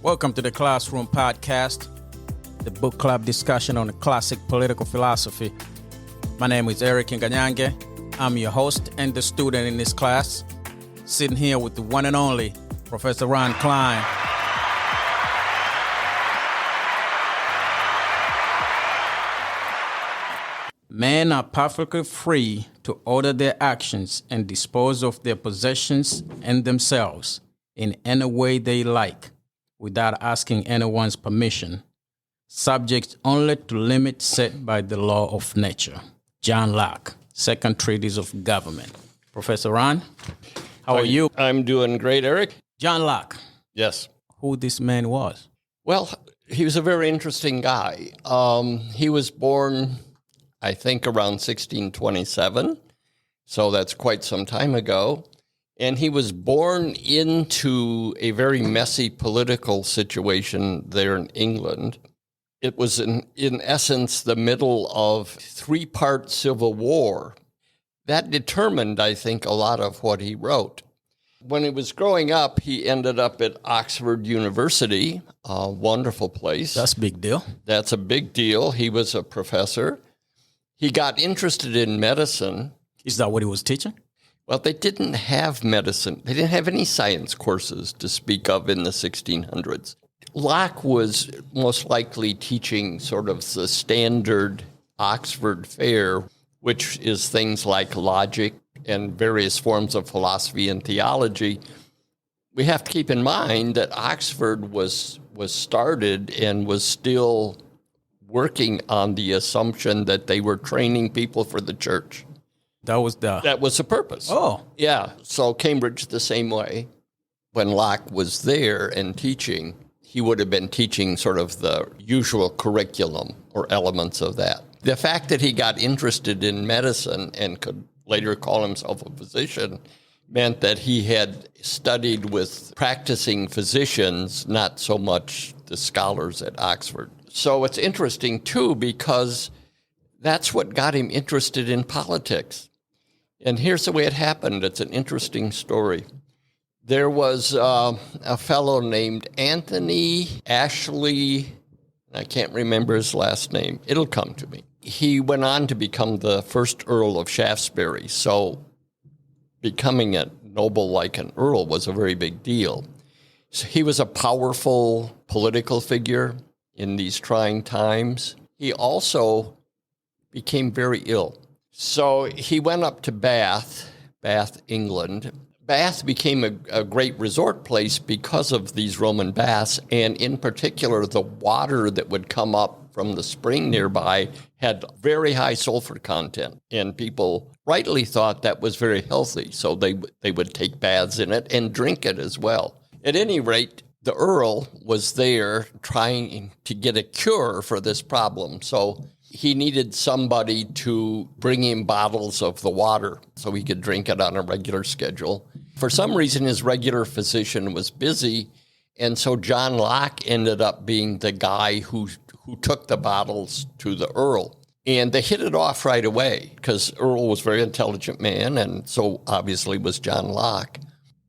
Welcome to the Classroom Podcast, the book club discussion on the classic political philosophy. My name is Erick Nganyange. I'm your host and the student in this class, sitting here with the one and only Professor Cline. Men are perfectly free to order their actions and dispose of their possessions and themselves in any way they like, without asking anyone's permission, subject only to limits set by the law of nature. John Locke, Second Treatise of Government. Professor Ron, how are you? I'm doing great, Eric. John Locke. Yes. Who this man was? Well, he was a very interesting guy. He was born, I think, around 1627, so that's quite some time ago. And he was born into a very messy political situation there in England. It was, in essence, the middle of three-part civil war. That determined, I think, a lot of what he wrote. When he was growing up, he ended up at Oxford University, a wonderful place. That's a big deal. That's a big deal. He was a professor. He got interested in medicine. Is that what he was teaching? Well, they didn't have medicine. They didn't have any science courses to speak of in the 1600s. Locke was most likely teaching sort of the standard Oxford fare, which is things like logic and various forms of philosophy and theology. We have to keep in mind that Oxford was started and was still working on the assumption that they were training people for the church. That was the purpose. Oh. Yeah. So Cambridge the same way. When Locke was there and teaching, he would have been teaching sort of the usual curriculum or elements of that. The fact that he got interested in medicine and could later call himself a physician meant that he had studied with practicing physicians, not so much the scholars at Oxford. So it's interesting, too, because that's what got him interested in politics. And here's the way it happened. It's an interesting story. There was a fellow named Anthony Ashley. I can't remember his last name. It'll come to me. He went on to become the first Earl of Shaftesbury. So becoming a noble like an earl was a very big deal. So he was a powerful political figure in these trying times. He also became very ill. So he went up to Bath, England. Bath became a great resort place because of these Roman baths, and in particular, the water that would come up from the spring nearby had very high sulfur content, and people rightly thought that was very healthy, so they would take baths in it and drink it as well. At any rate, the Earl was there trying to get a cure for this problem, so he needed somebody to bring him bottles of the water so he could drink it on a regular schedule. For some reason, his regular physician was busy, and so John Locke ended up being the guy who took the bottles to the Earl. And they hit it off right away because Earl was a very intelligent man, and so obviously was John Locke.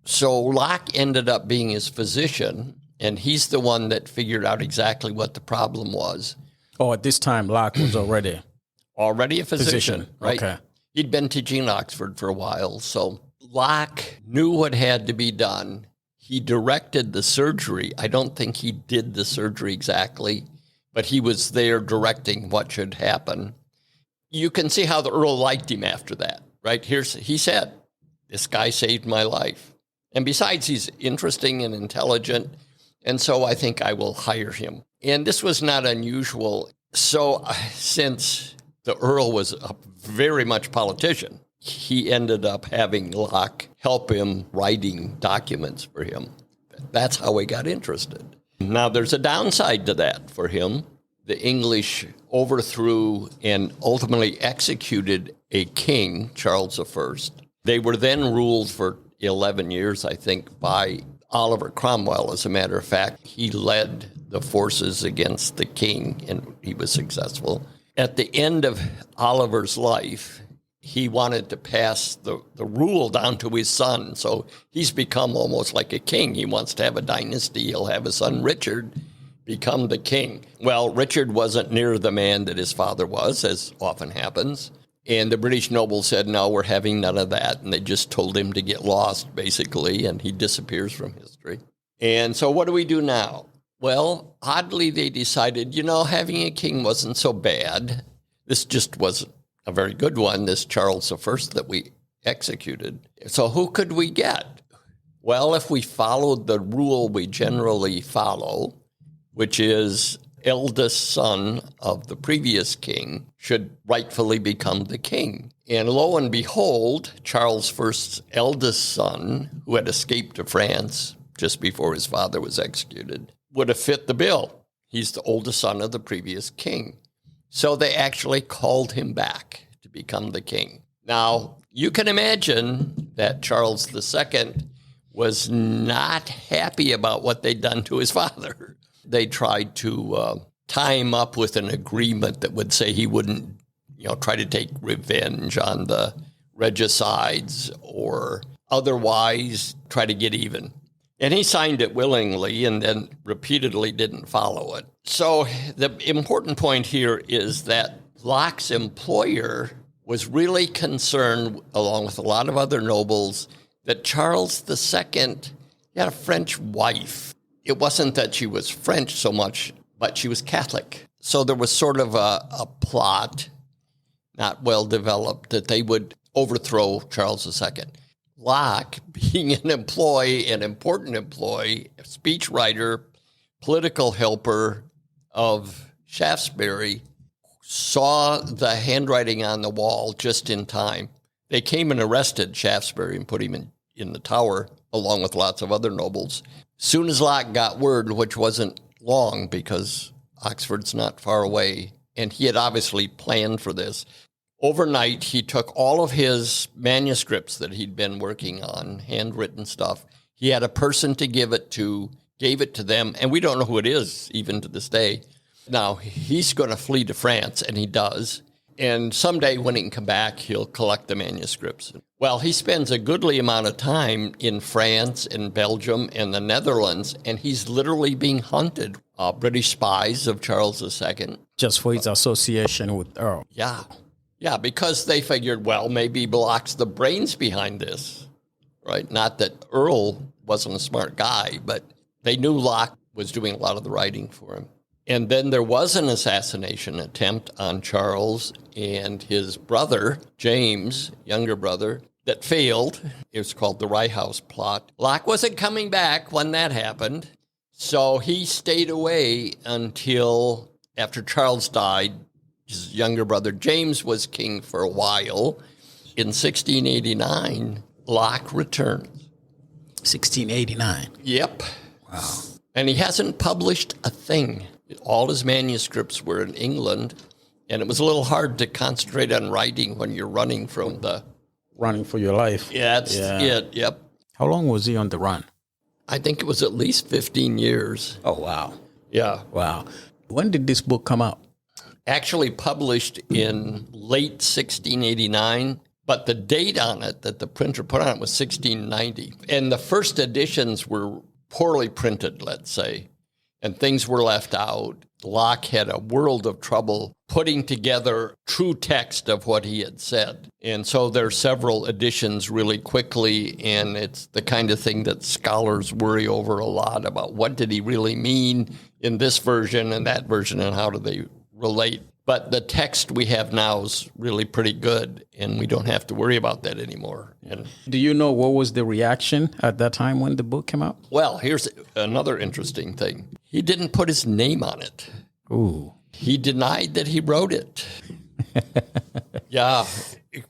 So Locke ended up being his physician, and he's the one that figured out exactly what the problem was. Oh, at this time, Locke was already a physician, right? Okay. He'd been teaching in Oxford for a while, so Locke knew what had to be done. He directed the surgery. I don't think he did the surgery exactly, but he was there directing what should happen. You can see how the Earl liked him after that, right? He said, this guy saved my life. And besides, he's interesting and intelligent, and so I think I will hire him. And this was not unusual. So since the Earl was a very much politician, he ended up having Locke help him writing documents for him. That's how he got interested. Now, there's a downside to that for him. The English overthrew and ultimately executed a king, Charles I. They were then ruled for 11 years, I think, by Oliver Cromwell. As a matter of fact, he led the forces against the king, and he was successful. At the end of Oliver's life, he wanted to pass the rule down to his son. So he's become almost like a king. He wants to have a dynasty. He'll have his son Richard become the king. Well, Richard wasn't near the man that his father was, as often happens. And the British nobles said, no, we're having none of that. And they just told him to get lost, basically, and he disappears from history. And so what do we do now? Well, oddly, they decided, having a king wasn't so bad. This just wasn't a very good one, this Charles I that we executed. So who could we get? Well, if we followed the rule we generally follow, which is eldest son of the previous king should rightfully become the king. And lo and behold, Charles I's eldest son, who had escaped to France just before his father was executed, would have fit the bill. He's the oldest son of the previous king. So they actually called him back to become the king. Now, you can imagine that Charles II was not happy about what they'd done to his father. They tried to tie him up with an agreement that would say he wouldn't, try to take revenge on the regicides or otherwise try to get even. And he signed it willingly and then repeatedly didn't follow it. So the important point here is that Locke's employer was really concerned, along with a lot of other nobles, that Charles II had a French wife. It wasn't that she was French so much, but she was Catholic. So there was sort of a plot, not well developed, that they would overthrow Charles II. Locke, being an important employee, speechwriter, political helper of Shaftesbury, saw the handwriting on the wall just in time. They came and arrested Shaftesbury and put him in the Tower, along with lots of other nobles. Soon as Locke got word, which wasn't long because Oxford's not far away, and he had obviously planned for this, overnight he took all of his manuscripts that he'd been working on, handwritten stuff. He had a person to give it to, gave it to them, and we don't know who it is even to this day. Now, he's going to flee to France, and he does. And someday when he can come back, he'll collect the manuscripts. Well, he spends a goodly amount of time in France and Belgium and the Netherlands, and he's literally being hunted. British spies of Charles II. Just for his association with Earl. Yeah, because they figured, well, maybe Locke's the brains behind this, right? Not that Earl wasn't a smart guy, but they knew Locke was doing a lot of the writing for him. And then there was an assassination attempt on Charles and his brother, James, younger brother, that failed. It was called the Rye House Plot. Locke wasn't coming back when that happened, so he stayed away until after Charles died. His younger brother, James, was king for a while. In 1689, Locke returned. 1689? Yep. Wow. And he hasn't published a thing. All his manuscripts were in England, and it was a little hard to concentrate on writing when you're running from the... Running for your life. Yeah, that's it, yep. How long was he on the run? I think it was at least 15 years. Oh, wow. Yeah. Wow. When did this book come out? Actually published in late 1689, but the date on it that the printer put on it was 1690. And the first editions were poorly printed, let's say, and things were left out. Locke had a world of trouble putting together true text of what he had said. And so there are several editions really quickly, and it's the kind of thing that scholars worry over a lot about what did he really mean in this version and that version, and how do they relate. But the text we have now is really pretty good, and we don't have to worry about that anymore. And do you know what was the reaction at that time when the book came out? Well, here's another interesting thing. He didn't put his name on it. Ooh. He denied that he wrote it. Yeah,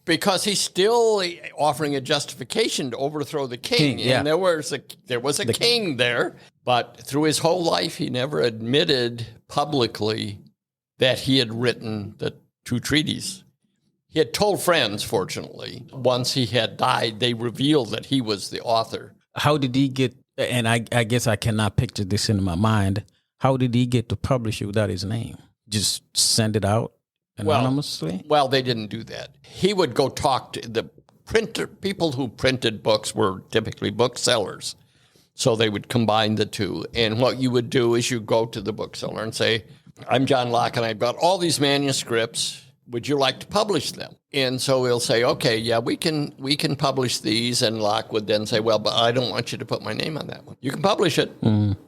because he's still offering a justification to overthrow the king. Yeah. And there was a king there, but through his whole life, he never admitted publicly that he had written the two treaties. He had told friends, fortunately. Once he had died, they revealed that he was the author. How did he get, and I guess I cannot picture this in my mind, how did he get to publish it without his name? Just send it out? anonymously? Well, they didn't do that. He would go talk to the printer. People who printed books were typically booksellers. So they would combine the two. And what you would do is you go to the bookseller and say, I'm John Locke, and I've got all these manuscripts. Would you like to publish them? And so he'll say, okay, yeah, we can publish these. And Locke would then say, well, but I don't want you to put my name on that one. You can publish it,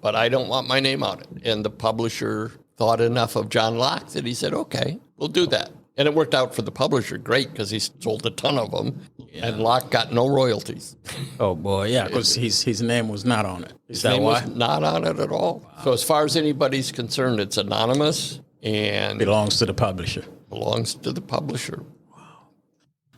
but I don't want my name on it. And the publisher thought enough of John Locke that he said, okay, we'll do that. And it worked out for the publisher great because he sold a ton of them, and Locke got no royalties. Oh, boy, yeah, because his name was not on it. His name was not on it at all. Wow. So as far as anybody's concerned, it's anonymous and belongs to the publisher. Belongs to the publisher. Wow.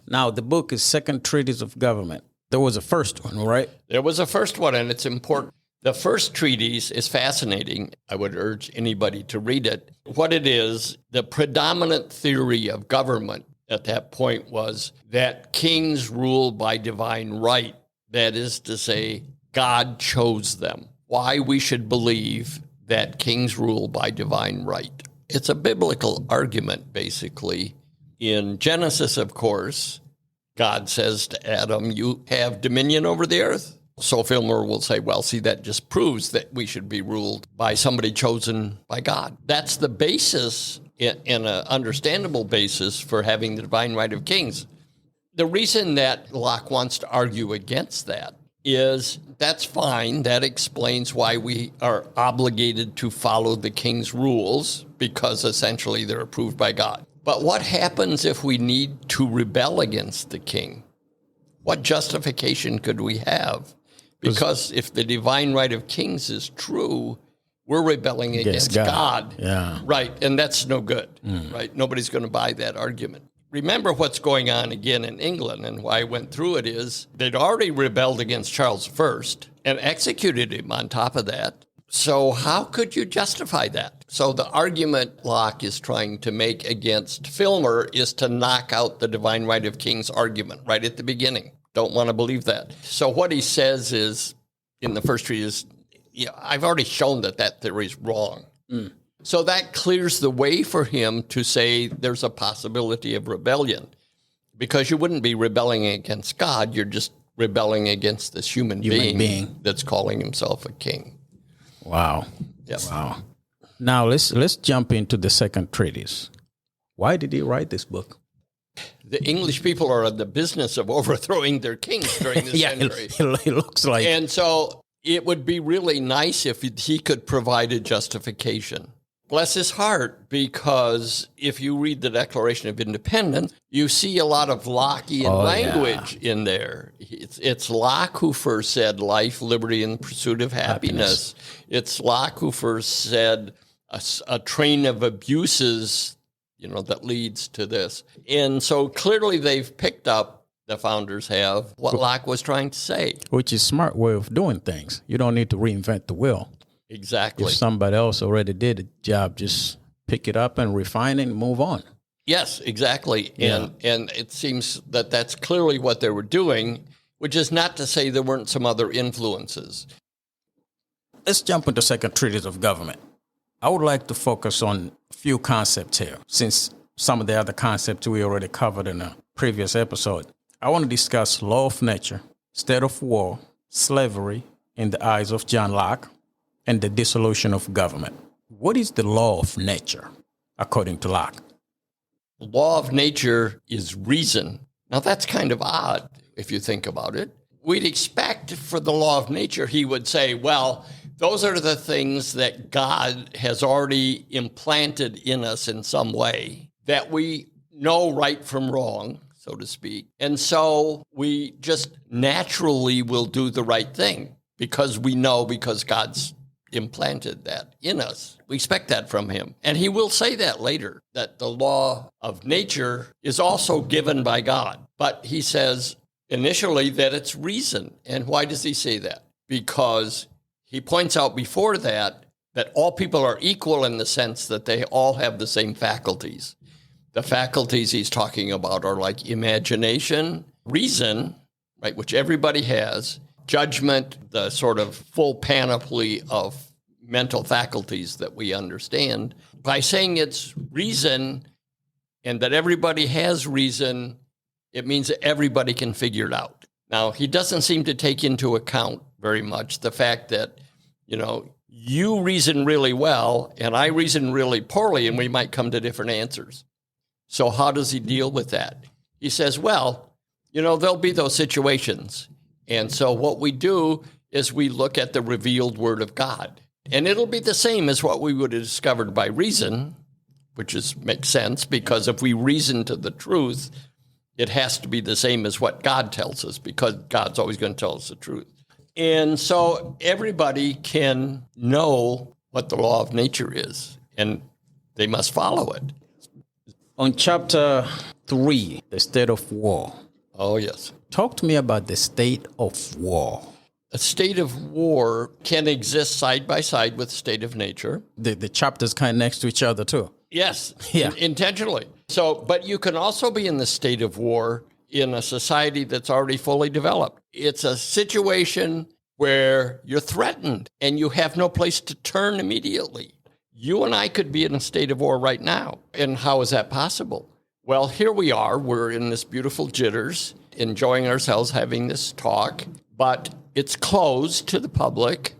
Now, the book is Second Treatise of Government. There was a first one, right? There was a first one, and it's important. The first treatise is fascinating. I would urge anybody to read it. What it is, the predominant theory of government at that point was that kings rule by divine right. That is to say, God chose them. Why we should believe that kings rule by divine right. It's a biblical argument, basically. In Genesis, of course, God says to Adam, you have dominion over the earth. So Filmer will say, well, see, that just proves that we should be ruled by somebody chosen by God. That's the basis, in an understandable basis, for having the divine right of kings. The reason that Locke wants to argue against that is that's fine. That explains why we are obligated to follow the king's rules, because essentially they're approved by God. But what happens if we need to rebel against the king? What justification could we have? Because if the divine right of kings is true, we're rebelling against God. Yeah. Right, and that's no good, right? Nobody's going to buy that argument. Remember what's going on again in England, and why I went through it is they'd already rebelled against Charles I and executed him on top of that. So how could you justify that? So the argument Locke is trying to make against Filmer is to knock out the divine right of kings argument right at the beginning. Don't want to believe that. So what he says is, in the first treatise, I've already shown that theory is wrong. So that clears the way for him to say there's a possibility of rebellion, because you wouldn't be rebelling against God. You're just rebelling against this human being that's calling himself a king. Wow. Yes. Wow. Now let's jump into the second treatise. Why did he write this book? The English people are in the business of overthrowing their kings during this century. It looks like. And so it would be really nice if he could provide a justification. Bless his heart, because if you read the Declaration of Independence, you see a lot of Lockean language in there. It's Locke who first said life, liberty, and the pursuit of happiness. It's Locke who first said a train of abuses that leads to this. And so clearly they've picked up, the founders have, what Locke was trying to say. Which is a smart way of doing things. You don't need to reinvent the wheel. Exactly. If somebody else already did the job, just pick it up and refine it and move on. Yes, exactly. Yeah. And it seems that that's clearly what they were doing, which is not to say there weren't some other influences. Let's jump into Second Treatise of Government. I would like to focus on a few concepts here, since some of the other concepts we already covered in a previous episode. I want to discuss law of nature, state of war, slavery in the eyes of John Locke, and the dissolution of government. What is the law of nature, according to Locke? Law of nature is reason. Now, that's kind of odd if you think about it. We'd expect for the law of nature, he would say, well, those are the things that God has already implanted in us in some way, that we know right from wrong, so to speak. And so we just naturally will do the right thing because we know, because God's implanted that in us. We expect that from him. And he will say that later, that the law of nature is also given by God. But he says initially that it's reason. And why does he say that? Because he points out before that all people are equal in the sense that they all have the same faculties. The faculties he's talking about are like imagination, reason, right, which everybody has, judgment, the sort of full panoply of mental faculties that we understand. By saying it's reason and that everybody has reason, it means that everybody can figure it out. Now, he doesn't seem to take into account very much the fact that, you reason really well and I reason really poorly, and we might come to different answers. So how does he deal with that? He says, well, there'll be those situations. And so what we do is we look at the revealed word of God. And it'll be the same as what we would have discovered by reason, which makes sense, because if we reason to the truth, it has to be the same as what God tells us, because God's always going to tell us the truth. And so everybody can know what the law of nature is, and they must follow it. On chapter 3, the state of war. Oh, yes. Talk to me about the state of war. A state of war can exist side by side with state of nature. The chapters kind of next to each other, too. Yes, Yeah. Intentionally. So, but you can also be in the state of war in a society that's already fully developed. It's a situation where you're threatened and you have no place to turn immediately. You and I could be in a state of war right now. And how is that possible? Well, here we are. We're in this beautiful jitters, enjoying ourselves, having this talk, but it's closed to the public.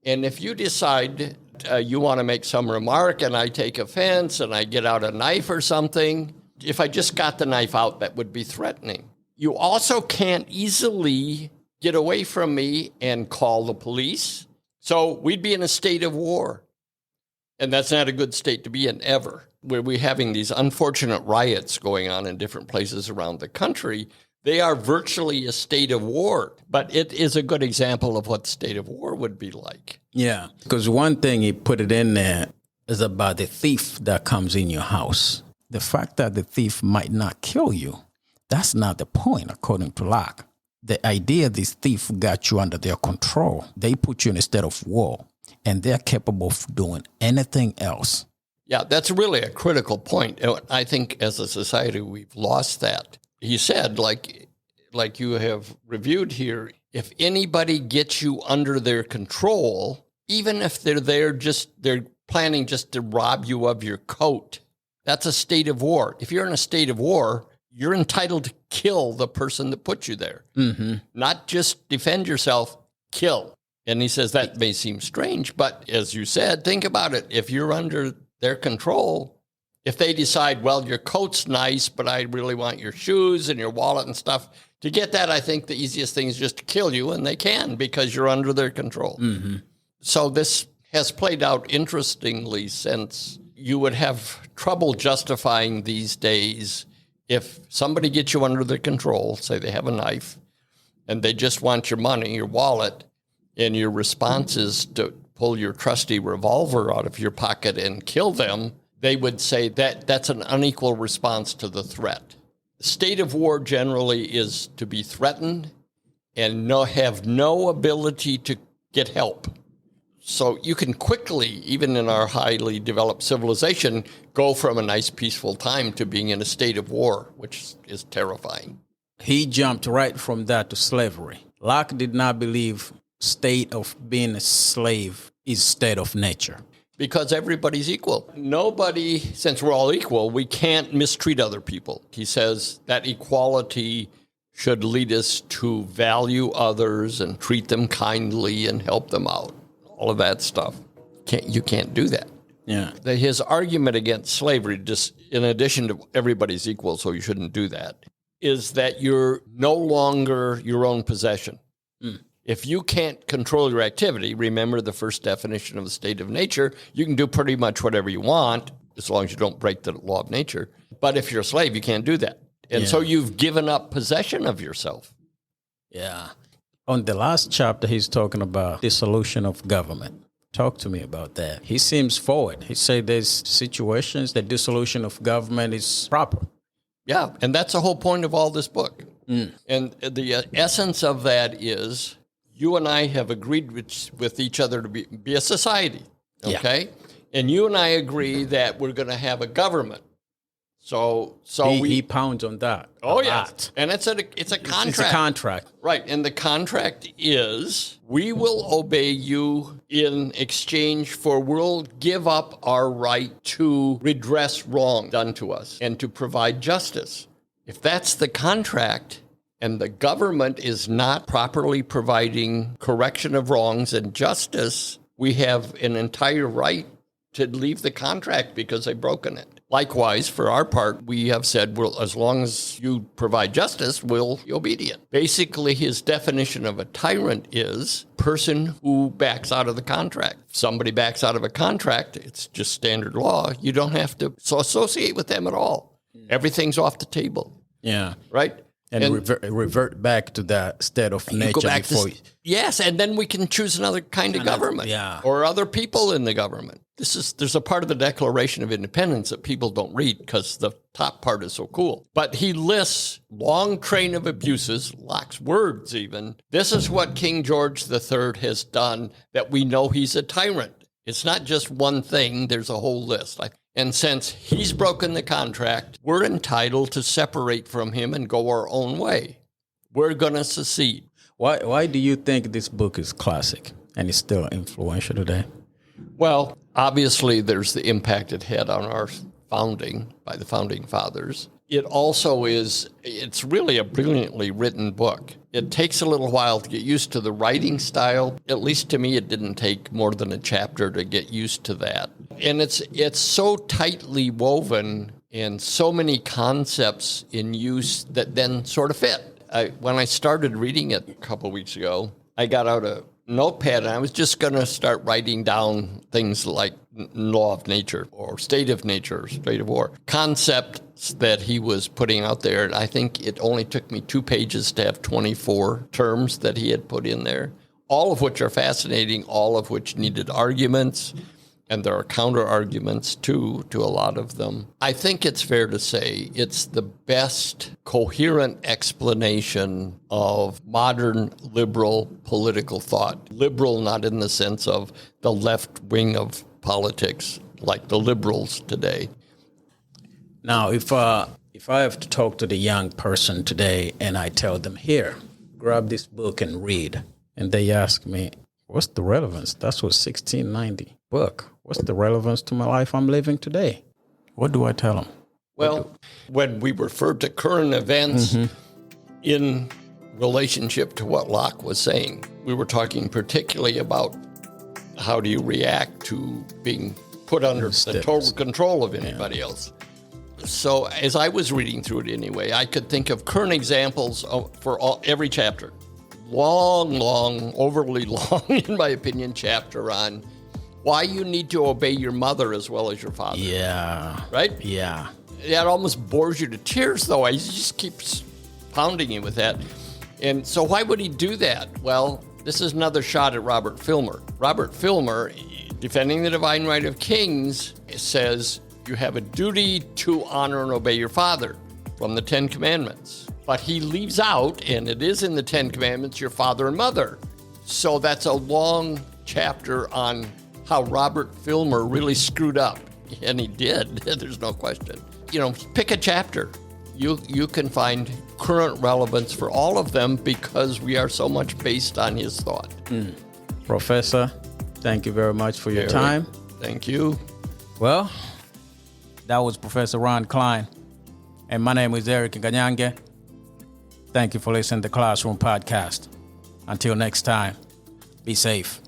And if you decide you want to make some remark and I take offense and I get out a knife or something, if I just got the knife out, that would be threatening. You also can't easily get away from me and call the police. So we'd be in a state of war. And that's not a good state to be in ever. Where we're having these unfortunate riots going on in different places around the country, they are virtually a state of war. But it is a good example of what state of war would be like. Yeah, because one thing he put it in there is about the thief that comes in your house. The fact that the thief might not kill you, that's not the point, according to Locke. The idea this thief got you under their control. They put you in a state of war, and they're capable of doing anything else. Yeah, that's really a critical point. I think as a society, we've lost that. He said, like you have reviewed here, if anybody gets you under their control, even if they're planning just to rob you of your coat, that's a state of war. If you're in a state of war, you're entitled to kill the person that put you there. Mm-hmm. Not just defend yourself, kill. And he says that may seem strange, but as you said, think about it. If you're under their control, if they decide, well, your coat's nice, but I really want your shoes and your wallet and stuff, to get that, I think the easiest thing is just to kill you, and they can because you're under their control. Mm-hmm. So this has played out interestingly, since you would have trouble justifying these days if somebody gets you under their control, say they have a knife, and they just want your money, your wallet, and your response is to pull your trusty revolver out of your pocket and kill them, they would say that that's an unequal response to the threat. The state of war generally is to be threatened and have no ability to get help. So you can quickly, even in our highly developed civilization, go from a nice peaceful time to being in a state of war, which is terrifying. He jumped right from that to slavery. Locke did not believe state of being a slave is state of nature. Because everybody's equal. Nobody, since we're all equal, we can't mistreat other people. He says that equality should lead us to value others and treat them kindly and help them out. All of that stuff. You can't do that. Yeah. His argument against slavery, just in addition to everybody's equal, so you shouldn't do that, is that you're no longer your own possession. Mm. If you can't control your activity, remember the first definition of the state of nature, you can do pretty much whatever you want, as long as you don't break the law of nature. But if you're a slave, you can't do that. And so you've given up possession of yourself. Yeah. On the last chapter, he's talking about dissolution of government. Talk to me about that. He seems forward. He said there's situations that dissolution of government is proper. Yeah, and that's the whole point of all this book. Mm. And the essence of that is you and I have agreed with each other to be a society, okay? Yeah. And you and I agree that we're going to have a government. So he pounds on that. Oh, a yeah. lot. And it's a contract. It's a contract. Right. And the contract is we will obey you in exchange for we'll give up our right to redress wrong done to us and to provide justice. If that's the contract and the government is not properly providing correction of wrongs and justice, we have an entire right to leave the contract because they've broken it. Likewise, for our part, we have said, well, as long as you provide justice, we'll be obedient. Basically, his definition of a tyrant is person who backs out of the contract. If somebody backs out of a contract, it's just standard law. You don't have to associate with them at all. Everything's off the table. Yeah. Right? And revert back to that state of nature before. Yes, and then we can choose another kind of government, or other people in the government. There's a part of the Declaration of Independence that people don't read because the top part is so cool. But he lists long train of abuses, Locke's words even. This is what King George III has done that we know he's a tyrant. It's not just one thing. There's a whole list. And since he's broken the contract, we're entitled to separate from him and go our own way. We're going to secede. Why do you think this book is classic and is still influential today? Well, obviously there's the impact it had on our founding by the founding fathers. It also it's really a brilliantly written book. It takes a little while to get used to the writing style. At least to me, it didn't take more than a chapter to get used to that. And it's so tightly woven and so many concepts in use that then sort of fit. When I started reading it a couple of weeks ago, I got out a notepad and I was just going to start writing down things like law of nature or state of nature, or state of war, concepts that he was putting out there. And I think it only took me 2 pages to have 24 terms that he had put in there, all of which are fascinating, all of which needed arguments. And there are counter arguments too to a lot of them. I think it's fair to say it's the best coherent explanation of modern liberal political thought. Liberal not in the sense of the left wing of politics like the liberals today. Now, if I have to talk to the young person today and I tell them, here, grab this book and read, and they ask me, what's the relevance? That's what 1690 book. What's the relevance to my life I'm living today? What do I tell them? Well, when we referred to current events in relationship to what Locke was saying, we were talking particularly about how do you react to being put under the total control of anybody else. So as I was reading through it anyway, I could think of current examples for every chapter. Long, overly long, in my opinion, chapter on why you need to obey your mother as well as your father. Yeah. Right? Yeah. That almost bores you to tears, though. He just keeps pounding you with that. And so why would he do that? Well, this is another shot at Robert Filmer. Robert Filmer, defending the divine right of kings, says you have a duty to honor and obey your father from the 10 Commandments. But he leaves out, and it is in the 10 Commandments, your father and mother. So that's a long chapter on how Robert Filmer really screwed up. And he did. There's no question. Pick a chapter. You can find current relevance for all of them because we are so much based on his thought. Professor, thank you very much for your time. Thank you. Well, that was Professor Ron Cline. And my name is Erick Nganyange. Thank you for listening to the Classroom Podcast. Until next time, be safe.